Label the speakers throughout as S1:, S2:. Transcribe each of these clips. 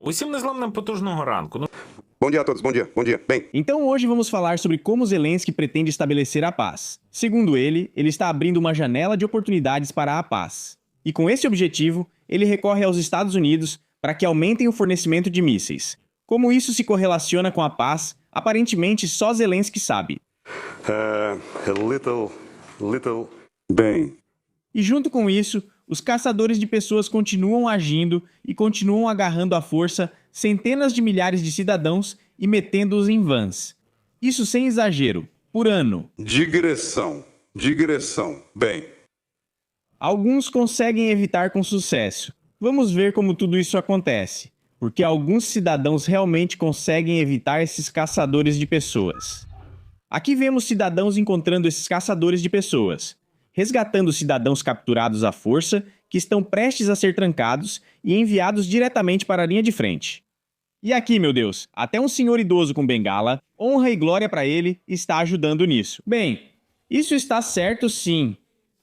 S1: Усім незламним потужного ранку.
S2: Bom dia a todos, bom dia, bom dia. Bem,
S3: Então hoje vamos falar sobre como Zelensky pretende estabelecer a paz. Segundo ele está abrindo uma janela de oportunidades para a paz. E com esse objetivo, ele recorre aos Estados Unidos para que aumentem o fornecimento de mísseis. Como isso se correlaciona com a paz, aparentemente só Zelensky sabe.
S2: bem,
S3: E junto com isso, os caçadores de pessoas continuam agindo e continuam agarrando à força centenas de milhares de cidadãos e metendo-os em vans. Isso sem exagero, por ano.
S2: digressão, bem.
S3: Alguns conseguem evitar com sucesso. Vamos ver como tudo isso acontece, porque alguns cidadãos realmente conseguem evitar esses caçadores de pessoas. Aqui vemos cidadãos encontrando esses caçadores de pessoas, resgatando cidadãos capturados à força que estão prestes a ser trancados e enviados diretamente para a linha de frente. E aqui, meu Deus, até um senhor idoso com bengala, honra e glória para ele, está ajudando nisso. Bem, isso está certo sim.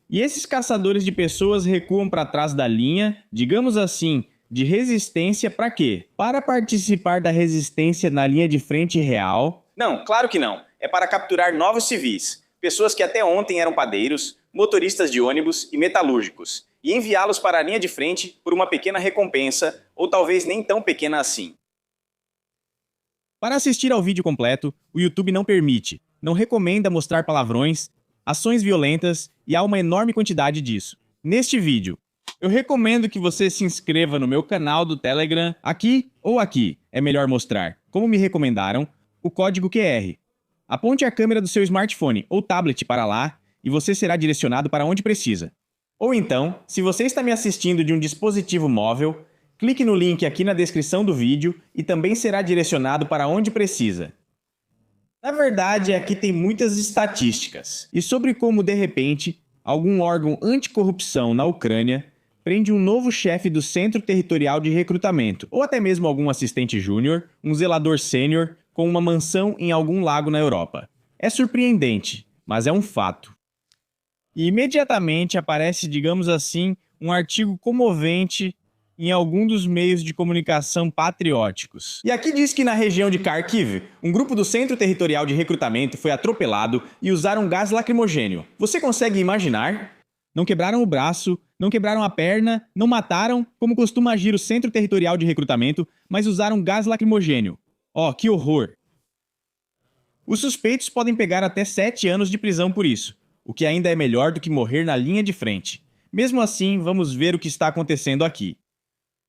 S3: E esses caçadores de pessoas recuam para trás da linha, digamos assim, de resistência para quê? Para participar da resistência na linha de frente real? Não, claro que não. É para capturar novos civis, pessoas que até ontem eram padeiros, motoristas de ônibus e metalúrgicos, e enviá-los para a linha de frente por uma pequena recompensa, ou talvez nem tão pequena assim. Para assistir ao vídeo completo, o YouTube não permite, não recomenda mostrar palavrões, ações violentas e há uma enorme quantidade disso. Neste vídeo, eu recomendo que você se inscreva no meu canal do Telegram, aqui ou aqui, é melhor mostrar, como me recomendaram, o código QR. Aponte a câmera do seu smartphone ou tablet para lá e você será direcionado para onde precisa. Ou então, se você está me assistindo de um dispositivo móvel, clique no link aqui na descrição do vídeo e também será direcionado para onde precisa. Na verdade, aqui tem muitas estatísticas. E sobre como, de repente, algum órgão anticorrupção na Ucrânia prende um novo chefe do Centro Territorial de Recrutamento, ou até mesmo algum assistente júnior, um zelador sênior, com uma mansão em algum lago na Europa. É surpreendente, mas é um fato. E imediatamente aparece, digamos assim, um artigo comovente em algum dos meios de comunicação patrióticos. E aqui diz que na região de Kharkiv, um grupo do Centro Territorial de Recrutamento foi atropelado e usaram gás lacrimogênio. Você consegue imaginar? Não quebraram o braço, não quebraram a perna, não mataram, como costuma agir o Centro Territorial de Recrutamento, mas usaram gás lacrimogênio. Oh, que horror! Os suspeitos podem pegar até 7 anos de prisão por isso, o que ainda é melhor do que morrer na linha de frente. Mesmo assim, vamos ver o que está acontecendo aqui.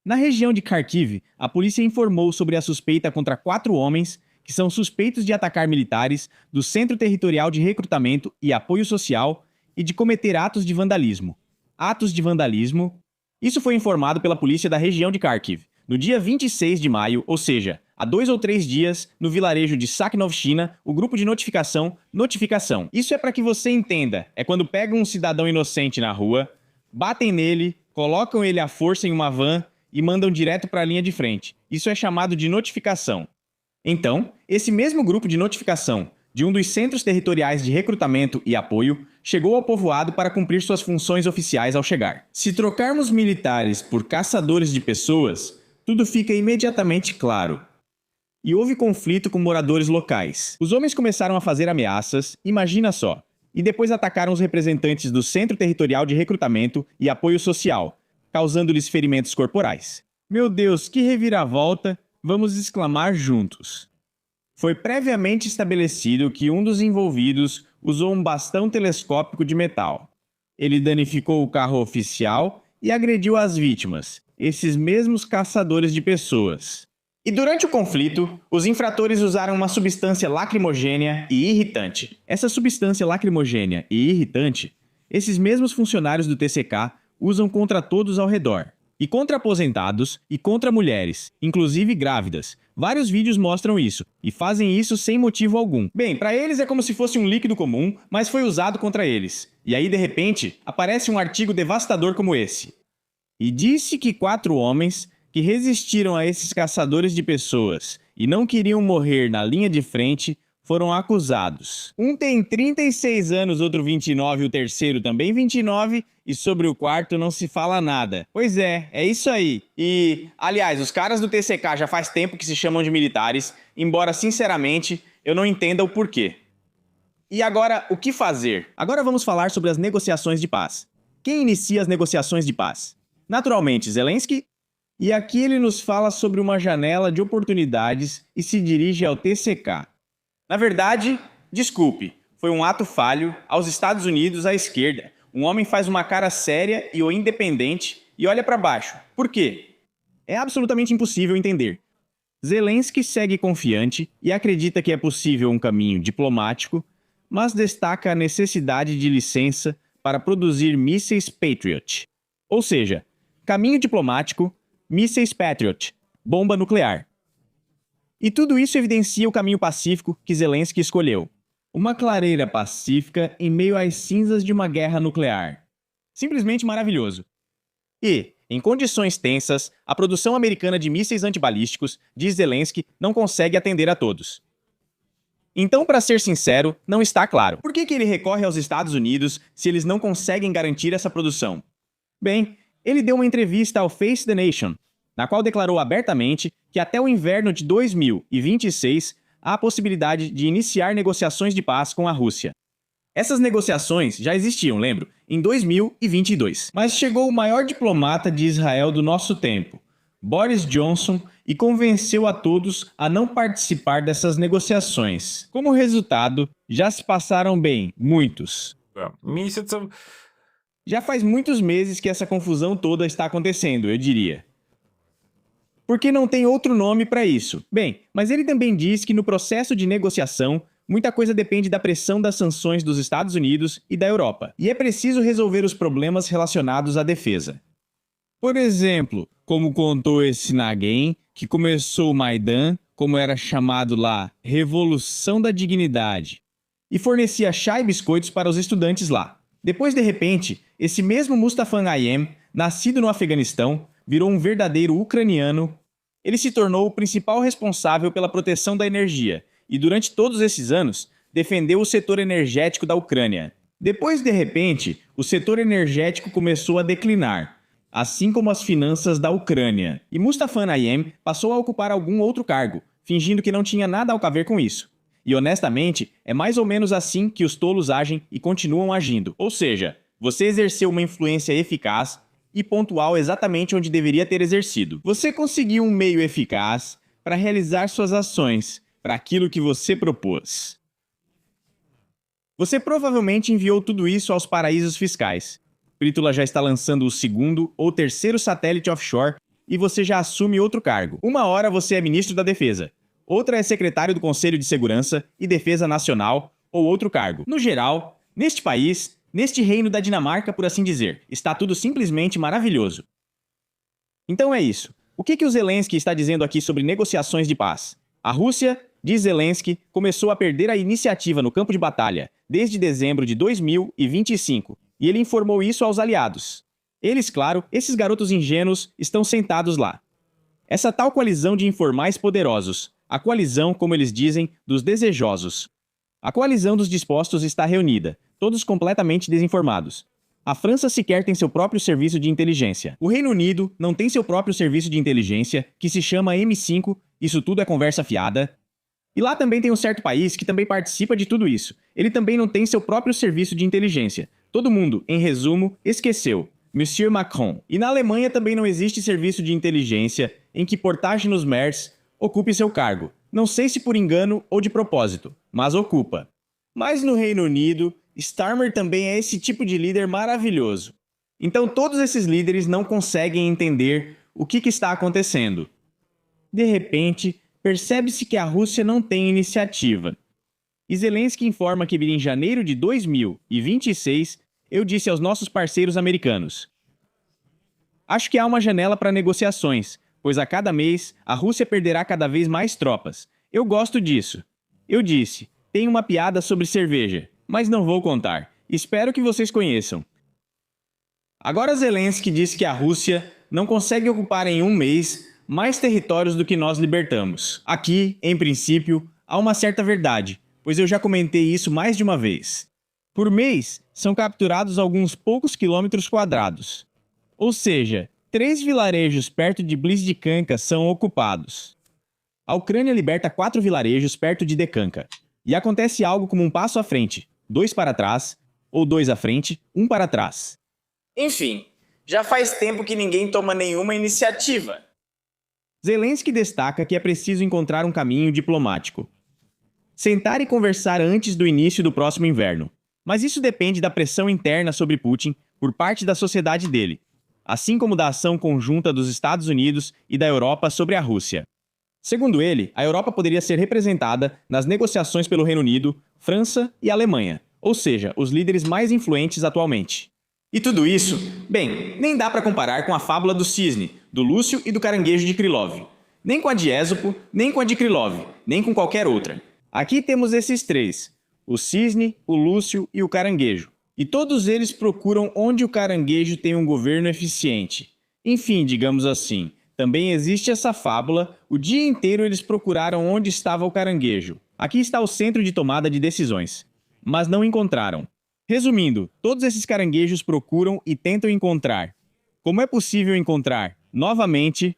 S3: Na região de Kharkiv, a polícia informou sobre a suspeita contra 4 homens que são suspeitos de atacar militares do Centro Territorial de Recrutamento e Apoio Social e de cometer atos de vandalismo. Atos de vandalismo? Isso foi informado pela polícia da região de Kharkiv, no dia 26 de maio, ou seja, há 2 ou 3 dias, no vilarejo de Sakhnovchina, o grupo de notificação. Isso é para que você entenda, é quando pegam um cidadão inocente na rua, batem nele, colocam ele à força em uma van e mandam direto para a linha de frente. Isso é chamado de notificação. Então, esse mesmo grupo de notificação de um dos centros territoriais de recrutamento e apoio chegou ao povoado para cumprir suas funções oficiais ao chegar. Se trocarmos militares por caçadores de pessoas, tudo fica imediatamente claro. E houve conflito com moradores locais. Os homens começaram a fazer ameaças, imagina só, e depois atacaram os representantes do Centro Territorial de Recrutamento e Apoio Social, causando-lhes ferimentos corporais. Meu Deus, que reviravolta! Vamos exclamar juntos. Foi previamente estabelecido que um dos envolvidos usou um bastão telescópico de metal. Ele danificou o carro oficial e agrediu as vítimas, esses mesmos caçadores de pessoas. E durante o conflito, os infratores usaram uma substância lacrimogênea e irritante. Essa substância lacrimogênea e irritante, esses mesmos funcionários do TCK usam contra todos ao redor. E contra aposentados e contra mulheres, inclusive grávidas. Vários vídeos mostram isso, e fazem isso sem motivo algum. Bem, para eles é como se fosse um líquido comum, mas foi usado contra eles. E aí, de repente, aparece um artigo devastador como esse. E disse que 4 homens que resistiram a esses caçadores de pessoas e não queriam morrer na linha de frente foram acusados. Um tem 36 anos, outro 29 e o terceiro também 29, e sobre o quarto não se fala nada. Pois é isso aí. E, aliás, os caras do TCK já faz tempo que se chamam de militares, embora, sinceramente, eu não entenda o porquê. E agora, o que fazer? Agora vamos falar sobre as negociações de paz. Quem inicia as negociações de paz? Naturalmente, Zelensky. E aqui ele nos fala sobre uma janela de oportunidades e se dirige ao TCK. Na verdade, desculpe, foi um ato falho aos Estados Unidos à esquerda. Um homem faz uma cara séria e o independente e olha para baixo. Por quê? É absolutamente impossível entender. Zelensky segue confiante e acredita que é possível um caminho diplomático, mas destaca a necessidade de licença para produzir mísseis Patriot. Ou seja, caminho diplomático, mísseis Patriot, bomba nuclear. E tudo isso evidencia o caminho pacífico que Zelensky escolheu. Uma clareira pacífica em meio às cinzas de uma guerra nuclear. Simplesmente maravilhoso. E, em condições tensas, a produção americana de mísseis antibalísticos, diz Zelensky, não consegue atender a todos. Então, para ser sincero, não está claro. Por que ele recorre aos Estados Unidos se eles não conseguem garantir essa produção? Bem, ele deu uma entrevista ao Face the Nation, na qual declarou abertamente que até o inverno de 2026 há a possibilidade de iniciar negociações de paz com a Rússia. Essas negociações já existiam, lembro, em 2022. Mas chegou o maior diplomata de Israel do nosso tempo, Boris Johnson, e convenceu a todos a não participar dessas negociações. Como resultado, já se passaram bem muitos.
S1: Місяців.
S3: Já faz muitos meses que essa confusão toda está acontecendo, eu diria. Porque não tem outro nome para isso. Bem, mas ele também diz que no processo de negociação, muita coisa depende da pressão das sanções dos Estados Unidos e da Europa. E é preciso resolver os problemas relacionados à defesa. Por exemplo, como contou esse Nagin, que começou o Maidan, como era chamado lá, Revolução da Dignidade, e fornecia chá e biscoitos para os estudantes lá. Depois, de repente, esse mesmo Mustafa Najem, nascido no Afeganistão, virou um verdadeiro ucraniano. Ele se tornou o principal responsável pela proteção da energia e, durante todos esses anos, defendeu o setor energético da Ucrânia. Depois, de repente, o setor energético começou a declinar, assim como as finanças da Ucrânia. E Mustafa Najem passou a ocupar algum outro cargo, fingindo que não tinha nada a ver com isso. E honestamente, é mais ou menos assim que os tolos agem e continuam agindo. Ou seja, você exerceu uma influência eficaz e pontual exatamente onde deveria ter exercido. Você conseguiu um meio eficaz para realizar suas ações, para aquilo que você propôs. Você provavelmente enviou tudo isso aos paraísos fiscais. Prítula já está lançando o segundo ou terceiro satélite offshore e você já assume outro cargo. Uma hora você é ministro da Defesa, outra é secretário do Conselho de Segurança e Defesa Nacional ou outro cargo. No geral, neste país, neste reino da Dinamarca, por assim dizer, está tudo simplesmente maravilhoso. Então é isso. O que o Zelensky está dizendo aqui sobre negociações de paz? A Rússia, diz Zelensky, começou a perder a iniciativa no campo de batalha desde dezembro de 2025, e ele informou isso aos aliados. Eles, claro, esses garotos ingênuos, estão sentados lá. Essa tal coalizão de informais poderosos, a coalizão, como eles dizem, dos desejosos. A coalizão dos dispostos está reunida, todos completamente desinformados. A França sequer tem seu próprio serviço de inteligência. O Reino Unido não tem seu próprio serviço de inteligência, que se chama M5, isso tudo é conversa fiada. E lá também tem um certo país que também participa de tudo isso. Ele também não tem seu próprio serviço de inteligência. Todo mundo, em resumo, esqueceu. Monsieur Macron. E na Alemanha também não existe serviço de inteligência em que Portage nos Mers ocupe seu cargo. Não sei se por engano ou de propósito, mas ocupa. Mas no Reino Unido, Starmer também é esse tipo de líder maravilhoso. Então todos esses líderes não conseguem entender o que está acontecendo. De repente, percebe-se que a Rússia não tem iniciativa. E Zelensky informa que em janeiro de 2026, eu disse aos nossos parceiros americanos: acho que há uma janela para negociações, pois a cada mês a Rússia perderá cada vez mais tropas. Eu gosto disso. Eu disse, tem uma piada sobre cerveja, mas não vou contar. Espero que vocês conheçam. Agora Zelensky diz que a Rússia não consegue ocupar em um mês mais territórios do que nós libertamos. Aqui, em princípio, há uma certa verdade, pois eu já comentei isso mais de uma vez. Por mês, são capturados alguns poucos quilômetros quadrados. Ou seja, 3 vilarejos perto de Blizdikanka são ocupados. A Ucrânia liberta 4 vilarejos perto de Dekanka. E acontece algo como um passo à frente, 2 para trás, ou 2 à frente, 1 para trás. Enfim, já faz tempo que ninguém toma nenhuma iniciativa. Zelensky destaca que é preciso encontrar um caminho diplomático. Sentar e conversar antes do início do próximo inverno. Mas isso depende da pressão interna sobre Putin por parte da sociedade dele, assim como da ação conjunta dos Estados Unidos e da Europa sobre a Rússia. Segundo ele, a Europa poderia ser representada nas negociações pelo Reino Unido, França e Alemanha, ou seja, os líderes mais influentes atualmente. E tudo isso, bem, nem dá para comparar com a fábula do cisne, do Lúcio e do caranguejo de Krylov. Nem com a de Ésopo, nem com a de Krylov, nem com qualquer outra. Aqui temos esses três, o cisne, o Lúcio e o caranguejo. E todos eles procuram onde o caranguejo tem um governo eficiente. Enfim, digamos assim, também existe essa fábula, o dia inteiro eles procuraram onde estava o caranguejo. Aqui está o centro de tomada de decisões. Mas não encontraram. Resumindo, todos esses caranguejos procuram e tentam encontrar. Como é possível encontrar, novamente,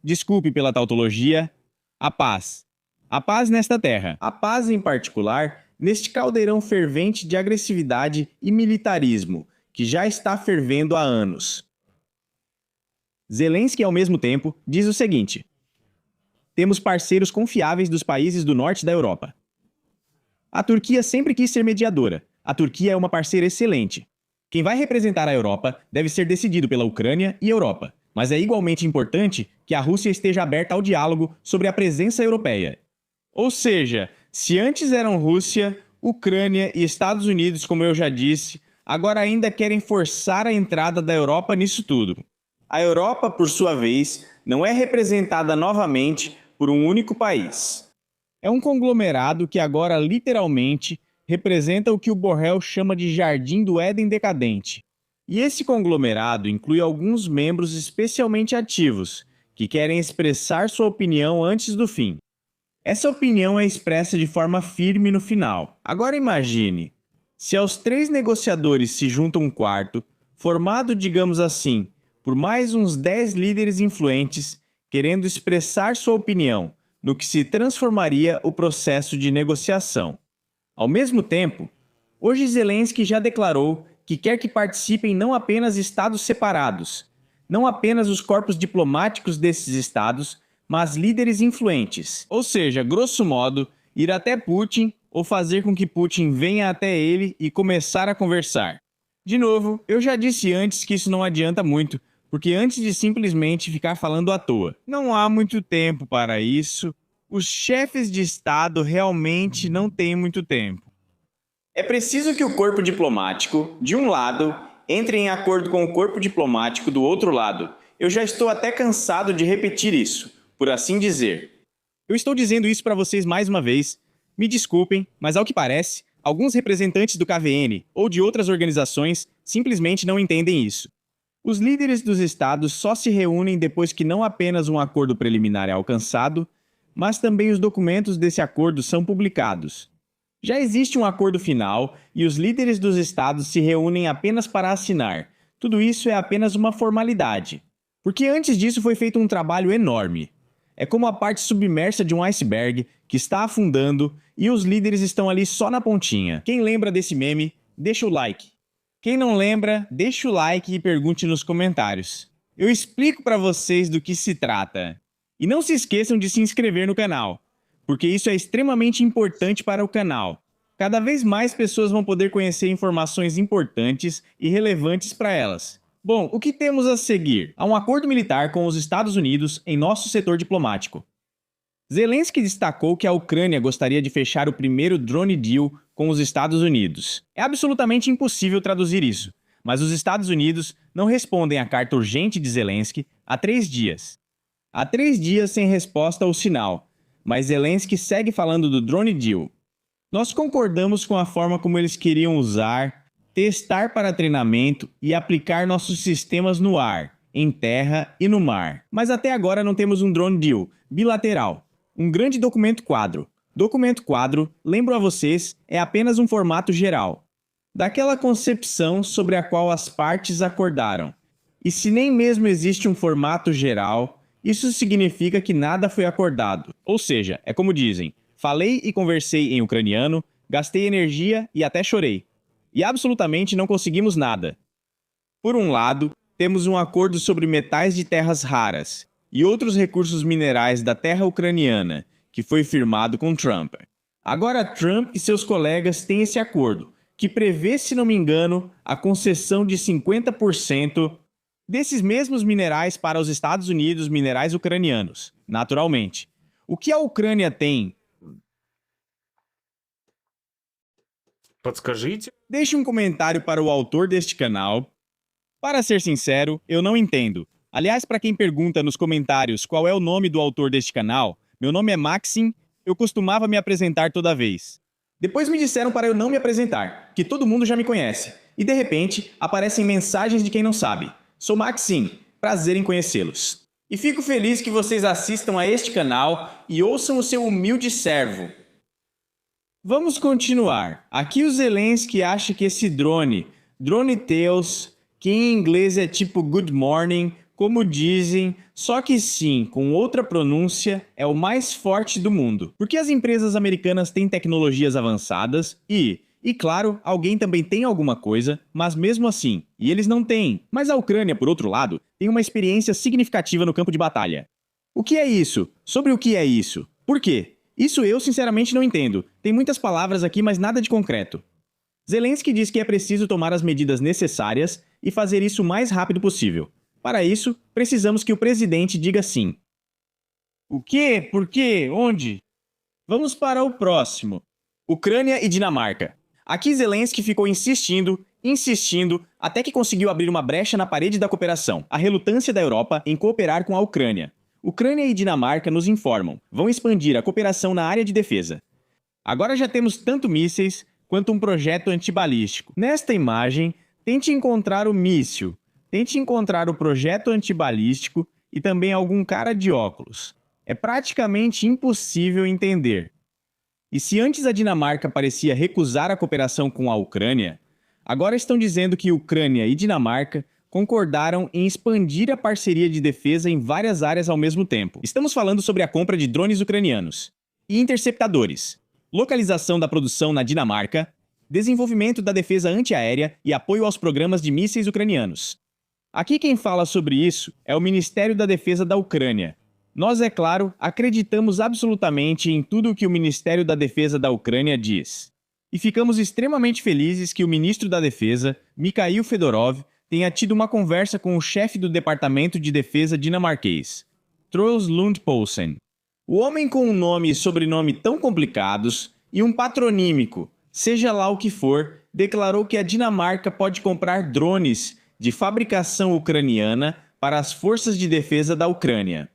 S3: desculpe pela tautologia, a paz. A paz nesta terra. A paz em particular, neste caldeirão fervente de agressividade e militarismo, que já está fervendo há anos. Zelensky, ao mesmo tempo, diz o seguinte: temos parceiros confiáveis dos países do norte da Europa. A Turquia sempre quis ser mediadora. A Turquia é uma parceira excelente. Quem vai representar a Europa deve ser decidido pela Ucrânia e Europa, mas é igualmente importante que a Rússia esteja aberta ao diálogo sobre a presença europeia. Ou seja, se antes eram Rússia, Ucrânia e Estados Unidos, como eu já disse, agora ainda querem forçar a entrada da Europa nisso tudo. A Europa, por sua vez, não é representada novamente por um único país. É um conglomerado que agora literalmente representa o que o Borrell chama de Jardim do Éden decadente. E esse conglomerado inclui alguns membros especialmente ativos, que querem expressar sua opinião antes do fim. Essa opinião é expressa de forma firme no final. Agora imagine, se aos 3 negociadores se junta um quarto, formado, digamos assim, por mais uns 10 líderes influentes, querendo expressar sua opinião, no que se transformaria o processo de negociação. Ao mesmo tempo, hoje Zelensky já declarou que quer que participem não apenas estados separados, não apenas os corpos diplomáticos desses estados, mas líderes influentes. Ou seja, grosso modo, ir até Putin ou fazer com que Putin venha até ele e começar a conversar. De novo, eu já disse antes que isso não adianta muito, porque antes de simplesmente ficar falando à toa, não há muito tempo para isso. Os chefes de Estado realmente não têm muito tempo. É preciso que o corpo diplomático, de um lado, entre em acordo com o corpo diplomático do outro lado. Eu já estou até cansado de repetir isso, por assim dizer. Eu estou dizendo isso para vocês mais uma vez. Me desculpem, mas ao que parece, alguns representantes do KVN ou de outras organizações simplesmente não entendem isso. Os líderes dos estados só se reúnem depois que não apenas um acordo preliminar é alcançado, mas também os documentos desse acordo são publicados. Já existe um acordo final e os líderes dos estados se reúnem apenas para assinar. Tudo isso é apenas uma formalidade. Porque antes disso foi feito um trabalho enorme. É como a parte submersa de um iceberg que está afundando e os líderes estão ali só na pontinha. Quem lembra desse meme, deixa o like. Quem não lembra, deixa o like e pergunte nos comentários. Eu explico para vocês do que se trata. E não se esqueçam de se inscrever no canal, porque isso é extremamente importante para o canal. Cada vez mais pessoas vão poder conhecer informações importantes e relevantes para elas. Bom, o que temos a seguir? Há um acordo militar com os Estados Unidos em nosso setor diplomático. Zelensky destacou que a Ucrânia gostaria de fechar o primeiro drone deal com os Estados Unidos. É absolutamente impossível traduzir isso, mas os Estados Unidos não respondem à carta urgente de Zelensky há 3 dias. Há 3 dias sem resposta ou sinal, mas Zelensky segue falando do drone deal. Nós concordamos com a forma como eles queriam usar, testar para treinamento e aplicar nossos sistemas no ar, em terra e no mar. Mas até agora não temos um drone deal bilateral, um grande documento quadro, Documento quadro, lembro a vocês, é apenas um formato geral, daquela concepção sobre a qual as partes acordaram. E se nem mesmo existe um formato geral, isso significa que nada foi acordado. Ou seja, é como dizem, falei e conversei em ucraniano, gastei energia e até chorei. E absolutamente não conseguimos nada. Por um lado, temos um acordo sobre metais de terras raras e outros recursos minerais da terra ucraniana, que foi firmado com Trump. Agora Trump e seus colegas têm esse acordo, que prevê, se não me engano, a concessão de 50% desses mesmos minerais para os Estados Unidos, minerais ucranianos, naturalmente. O que a Ucrânia tem?
S1: Подскажите.
S3: Deixe um comentário para o autor deste canal. Para ser sincero, eu não entendo. Aliás, para quem pergunta nos comentários qual é o nome do autor deste canal, meu nome é Maxim, eu costumava me apresentar toda vez. Depois me disseram para eu não me apresentar, que todo mundo já me conhece. E de repente, aparecem mensagens de quem não sabe. Sou Maxim, prazer em conhecê-los. E fico feliz que vocês assistam a este canal e ouçam o seu humilde servo. Vamos continuar. Aqui o Zelensky acha que esse drone Tails, que em inglês é tipo good morning, como dizem, só que sim, com outra pronúncia, é o mais forte do mundo. Porque as empresas americanas têm tecnologias avançadas e claro, alguém também tem alguma coisa, mas mesmo assim, e eles não têm. Mas a Ucrânia, por outro lado, tem uma experiência significativa no campo de batalha. O que é isso? Sobre o que é isso? Por quê? Isso eu sinceramente não entendo. Tem muitas palavras aqui, mas nada de concreto. Zelensky diz que é preciso tomar as medidas necessárias e fazer isso o mais rápido possível. Para isso, precisamos que o presidente diga sim. O quê? Por quê? Onde? Vamos para o próximo. Ucrânia e Dinamarca. Aqui Zelensky ficou insistindo, até que conseguiu abrir uma brecha na parede da cooperação, a relutância da Europa em cooperar com a Ucrânia. Ucrânia e Dinamarca nos informam, vão expandir a cooperação na área de defesa. Agora já temos tanto mísseis quanto um projeto antibalístico. Nesta imagem, tente encontrar o míssil, tente encontrar o projeto antibalístico e também algum cara de óculos. É praticamente impossível entender. E se antes a Dinamarca parecia recusar a cooperação com a Ucrânia, agora estão dizendo que Ucrânia e Dinamarca concordaram em expandir a parceria de defesa em várias áreas ao mesmo tempo. Estamos falando sobre a compra de drones ucranianos e interceptadores, localização da produção na Dinamarca, desenvolvimento da defesa antiaérea e apoio aos programas de mísseis ucranianos. Aqui quem fala sobre isso é o Ministério da Defesa da Ucrânia. Nós, é claro, acreditamos absolutamente em tudo o que o Ministério da Defesa da Ucrânia diz. E ficamos extremamente felizes que o ministro da Defesa, Mikhail Fedorov, tenha tido uma conversa com o chefe do Departamento de Defesa dinamarquês, Troels Lund Poulsen. O homem com um nome e sobrenome tão complicados e um patronímico, seja lá o que for, declarou que a Dinamarca pode comprar drones de fabricação ucraniana para as forças de defesa da Ucrânia.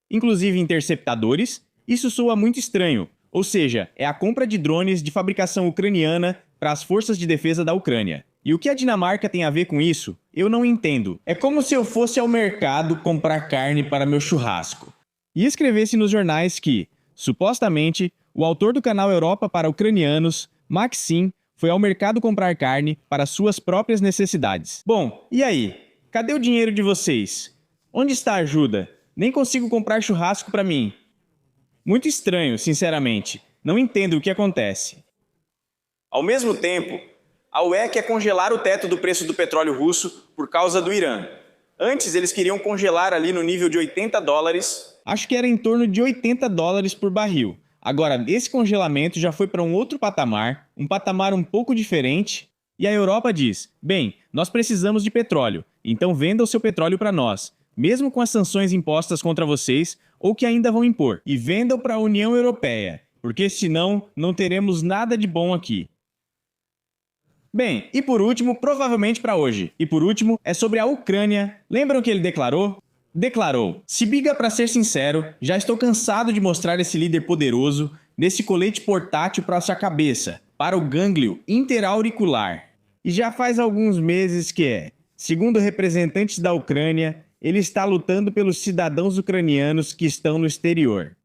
S3: Inclusive interceptadores, isso soa muito estranho, ou seja, é a compra de drones de fabricação ucraniana para as forças de defesa da Ucrânia. E o que a Dinamarca tem a ver com isso? Eu não entendo. É como se eu fosse ao mercado comprar carne para meu churrasco e escrevesse nos jornais que, supostamente, o autor do canal Europa para Ucranianos, Maxim, foi ao mercado comprar carne para suas próprias necessidades. Bom, e aí? Cadê o dinheiro de vocês? Onde está a ajuda? Nem consigo comprar churrasco para mim. Muito estranho, sinceramente. Não entendo o que acontece. Ao mesmo tempo, a UE quer congelar o teto do preço do petróleo russo por causa do Irã. Antes, eles queriam congelar ali no nível de $80. Acho que era em torno de $80 por barril. Agora, esse congelamento já foi para um outro patamar um pouco diferente, e a Europa diz, bem, nós precisamos de petróleo, então venda o seu petróleo para nós, mesmo com as sanções impostas contra vocês ou que ainda vão impor, e vendam para a União Europeia, porque senão não teremos nada de bom aqui. Bem, e por último, provavelmente para hoje, é sobre a Ucrânia. Lembram que ele declarou? Declarou, Sibiga, para ser sincero, já estou cansado de mostrar esse líder poderoso nesse colete portátil para sua cabeça, para o gânglio interauricular. E já faz alguns meses que segundo representantes da Ucrânia, ele está lutando pelos cidadãos ucranianos que estão no exterior.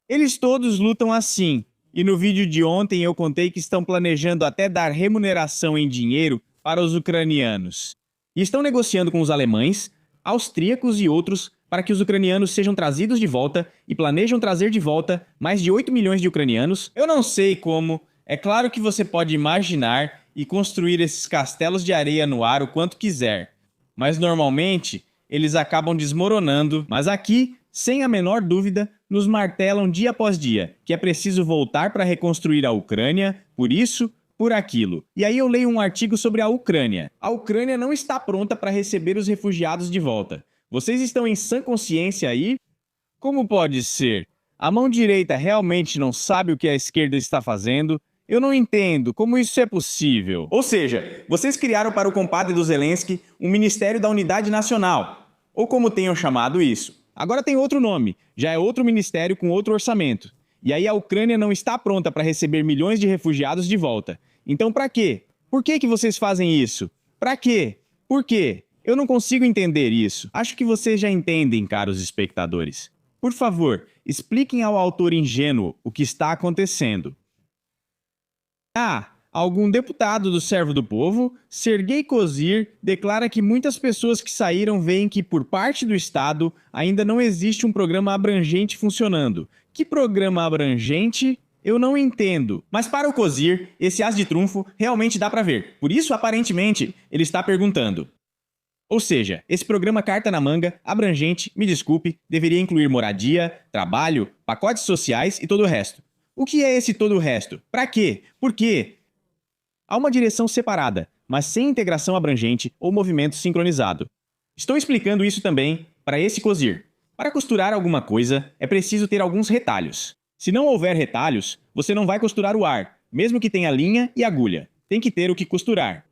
S3: Eles todos lutam assim, E no vídeo de ontem eu contei que estão planejando até dar remuneração em dinheiro para os ucranianos. E estão negociando com os alemães, austríacos e outros para que os ucranianos sejam trazidos de volta e planejam trazer de volta mais de 8 milhões de ucranianos. Eu não sei como, é claro que você pode imaginar e construir esses castelos de areia no ar o quanto quiser, mas normalmente eles acabam desmoronando. Mas aqui, sem a menor dúvida, nos martelam dia após dia que é preciso voltar para reconstruir a Ucrânia, por isso, por aquilo. E aí eu leio um artigo sobre a Ucrânia. A Ucrânia não está pronta para receber os refugiados de volta. Vocês estão em sã consciência aí? Como pode ser? A mão direita realmente não sabe o que a esquerda está fazendo? Eu não entendo como isso é possível. Ou seja, vocês criaram para o compadre do Zelensky um Ministério da Unidade Nacional, ou como tenham chamado isso. Agora tem outro nome, já é outro ministério com outro orçamento. E aí a Ucrânia não está pronta para receber milhões de refugiados de volta. Então para quê? Por que vocês fazem isso? Para quê? Por quê? Eu não consigo entender isso. Acho que vocês já entendem, caros espectadores. Por favor, expliquem ao autor ingênuo o que está acontecendo. Algum deputado do Servo do Povo, Sergei Kozir, declara que muitas pessoas que saíram veem que, por parte do Estado, ainda não existe um programa abrangente funcionando. Que programa abrangente? Eu não entendo. Mas para o Kozir, esse as de trunfo realmente dá para ver. Por isso, aparentemente, ele está perguntando. Ou seja, esse programa carta na manga, abrangente, me desculpe, deveria incluir moradia, trabalho, pacotes sociais e todo o resto. O que é esse todo o resto? Para quê? Por quê? Há uma direção separada, mas sem integração abrangente ou movimento sincronizado. Estou explicando isso também para esse Kozir. Para costurar alguma coisa, é preciso ter alguns retalhos. Se não houver retalhos, você não vai costurar o ar, mesmo que tenha linha e agulha. Tem que ter o que costurar.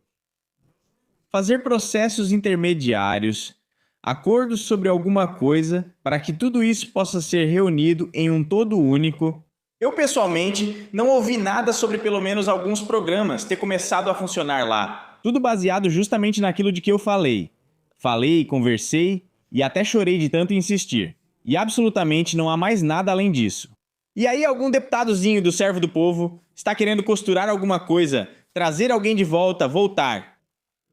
S3: Fazer processos intermediários, acordos sobre alguma coisa, para que tudo isso possa ser reunido em um todo único. Eu, pessoalmente, não ouvi nada sobre pelo menos alguns programas ter começado a funcionar lá. Tudo baseado justamente naquilo de que eu falei. Falei, conversei e até chorei de tanto insistir. E absolutamente não há mais nada além disso. E aí algum deputadozinho do Servo do Povo está querendo costurar alguma coisa, trazer alguém de volta, voltar.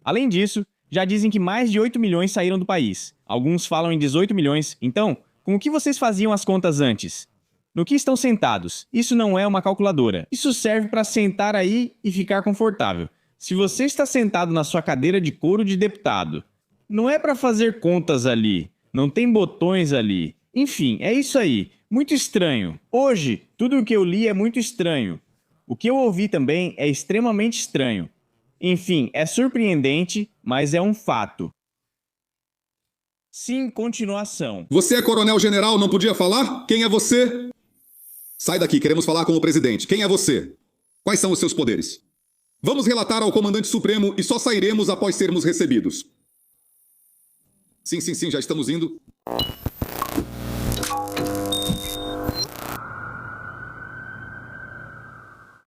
S3: Além disso, já dizem que mais de 8 milhões saíram do país. Alguns falam em 18 milhões. Então, com o que vocês faziam as contas antes? No que estão sentados? Isso não é uma calculadora. Isso serve para sentar aí e ficar confortável. Se você está sentado na sua cadeira de couro de deputado, não é para fazer contas ali. Não tem botões ali. Enfim, é isso aí. Muito estranho. Hoje, tudo o que eu li é muito estranho. O que eu ouvi também é extremamente estranho. Enfim, é surpreendente, mas é um fato. Sim, continuação.
S4: Você é coronel-general, não podia falar? Quem é você? Sai daqui, queremos falar com o presidente. Quem é você? Quais são os seus poderes? Vamos relatar ao comandante supremo e só sairemos após sermos recebidos. Sim, já estamos indo.